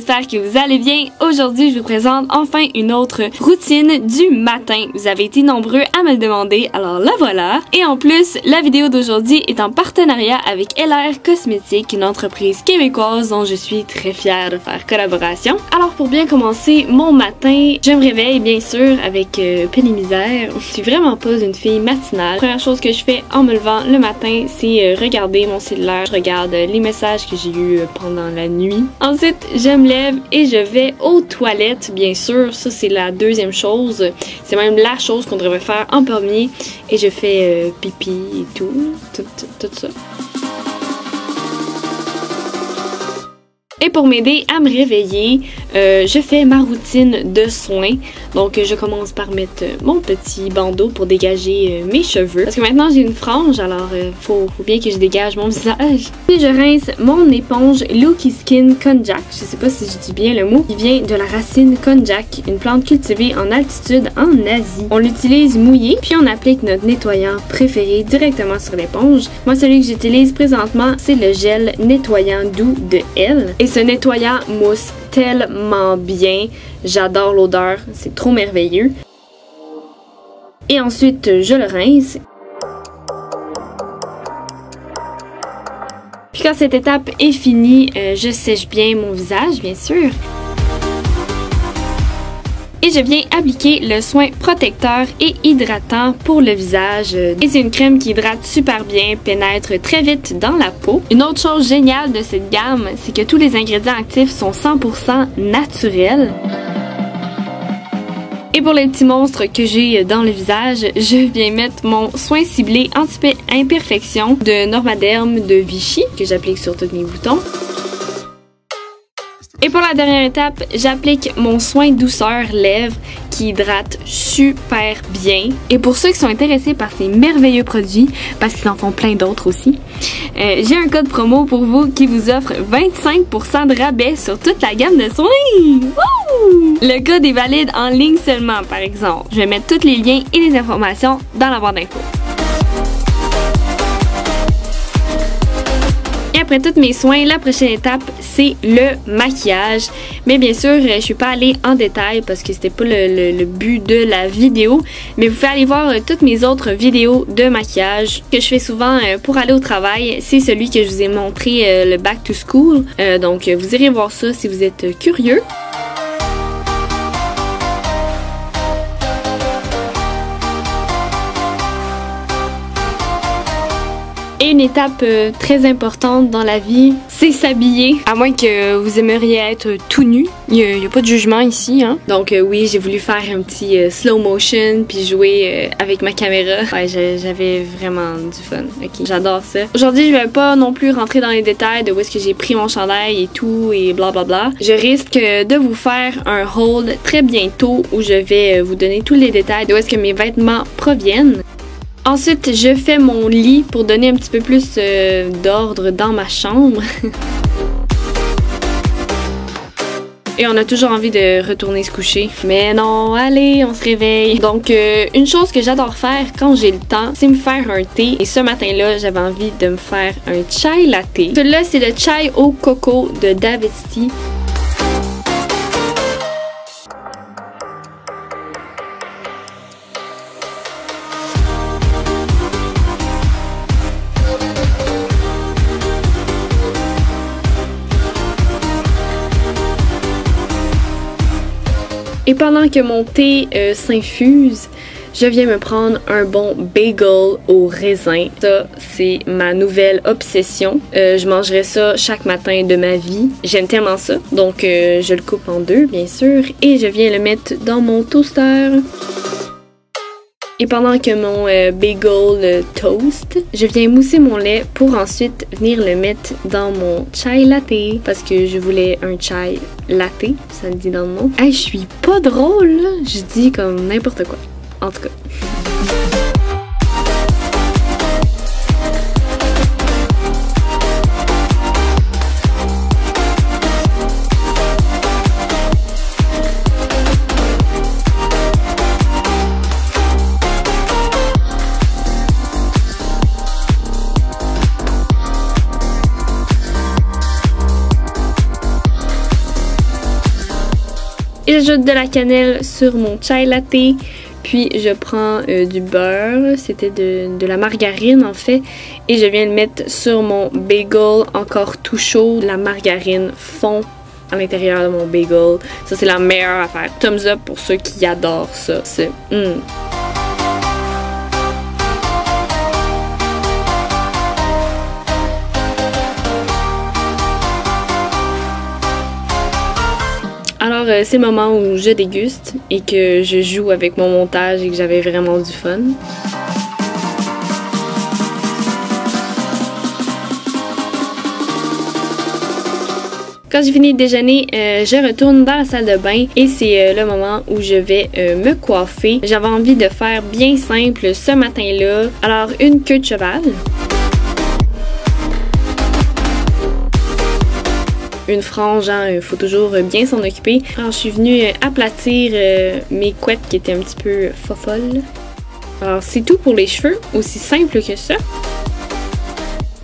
j'espère que vous allez bien. Aujourd'hui, je vous présente enfin une autre routine du matin. Vous avez été nombreux à me le demander, alors la voilà. Et en plus, la vidéo d'aujourd'hui est en partenariat avec LR Cosmétiques, une entreprise québécoise dont je suis très fière de faire collaboration. Alors pour bien commencer mon matin, je me réveille bien sûr avec peine et misère. Je suis vraiment pas une fille matinale. La première chose que je fais en me levant le matin, c'est regarder mon cellulaire. Je regarde les messages que j'ai eus pendant la nuit. Ensuite, je me lève et je vais aux toilettes, bien sûr. Ça, c'est la deuxième chose. C'est même la chose qu'on devrait faire en premier. Et je fais pipi et tout ça. Et pour m'aider à me réveiller, je fais ma routine de soins. Donc je commence par mettre mon petit bandeau pour dégager mes cheveux. Parce que maintenant j'ai une frange, alors faut bien que je dégage mon visage. Puis je rince mon éponge Lucky Skin Konjac. Je sais pas si je dis bien le mot. Qui vient de la racine Konjac, une plante cultivée en altitude en Asie. On l'utilise mouillé, puis on applique notre nettoyant préféré directement sur l'éponge. Moi celui que j'utilise présentement, c'est le gel nettoyant doux de Elle. Et ce nettoyant mousse tellement bien. J'adore l'odeur, c'est trop merveilleux. Et ensuite, je le rince. Puis quand cette étape est finie, je sèche bien mon visage, bien sûr. Et je viens appliquer le soin protecteur et hydratant pour le visage. Et c'est une crème qui hydrate super bien, pénètre très vite dans la peau. Une autre chose géniale de cette gamme, c'est que tous les ingrédients actifs sont 100% naturels. Et pour les petits monstres que j'ai dans le visage, je viens mettre mon soin ciblé anti-imperfection de Normaderm de Vichy, que j'applique sur tous mes boutons. Et pour la dernière étape, j'applique mon soin douceur lèvres qui hydrate super bien. Et pour ceux qui sont intéressés par ces merveilleux produits, parce qu'ils en font plein d'autres aussi, j'ai un code promo pour vous qui vous offre 25% de rabais sur toute la gamme de soins. Wouh! Le code est valide en ligne seulement, par exemple. Je vais mettre tous les liens et les informations dans la barre d'infos. Et après tous mes soins, la prochaine étape, c'est le maquillage. Mais bien sûr, je suis pas allée en détail parce que c'était pas le but de la vidéo. Mais vous pouvez aller voir toutes mes autres vidéos de maquillage que je fais souvent pour aller au travail. C'est celui que je vous ai montré, le Back to School. Donc, vous irez voir ça si vous êtes curieux. Et une étape très importante dans la vie, c'est s'habiller. À moins que vous aimeriez être tout nu. Il n'y a pas de jugement ici, hein. Donc oui, j'ai voulu faire un petit slow motion puis jouer avec ma caméra. Ouais, j'avais vraiment du fun. Ok, j'adore ça. Aujourd'hui, je vais pas non plus rentrer dans les détails de où est-ce que j'ai pris mon chandail et tout et blablabla. Je risque de vous faire un haul très bientôt où je vais vous donner tous les détails de où est-ce que mes vêtements proviennent. Ensuite, je fais mon lit pour donner un petit peu plus d'ordre dans ma chambre. Et on a toujours envie de retourner se coucher. Mais non, allez, on se réveille. Donc, une chose que j'adore faire quand j'ai le temps, c'est me faire un thé. Et ce matin-là, j'avais envie de me faire un chai latte. Celui-là, c'est le chai au coco de Davesti. Et pendant que mon thé s'infuse, je viens me prendre un bon bagel au raisin. Ça, c'est ma nouvelle obsession. Je mangerai ça chaque matin de ma vie. J'aime tellement ça. Donc, je le coupe en deux, bien sûr. Et je viens le mettre dans mon toaster. Et pendant que mon bagel toast, je viens mousser mon lait pour ensuite venir le mettre dans mon chai latte. Parce que je voulais un chai latte, ça le dit dans le nom. Hey, je suis pas drôle, là. Je dis comme n'importe quoi. En tout cas. j'ajoute de la cannelle sur mon chai latte. Puis je prends du beurre, c'était de la margarine en fait, et je viens le mettre sur mon bagel encore tout chaud. La margarine fond à l'intérieur de mon bagel. Ça c'est la meilleure affaire. Thumbs up pour ceux qui adorent ça. Alors, c'est le moment où je déguste et que je joue avec mon montage et que j'avais vraiment du fun. Quand j'ai fini de déjeuner, je retourne dans la salle de bain et c'est le moment où je vais me coiffer. J'avais envie de faire bien simple ce matin-là. Alors, une queue de cheval. Une frange, hein, il faut toujours bien s'en occuper. Alors je suis venue aplatir mes couettes qui étaient un petit peu fofolles. Alors c'est tout pour les cheveux, aussi simple que ça.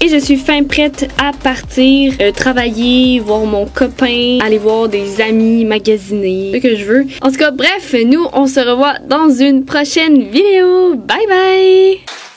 Et je suis fin prête à partir, travailler, voir mon copain, aller voir des amis, magasiner, ce que je veux. En tout cas, bref, nous on se revoit dans une prochaine vidéo. Bye bye!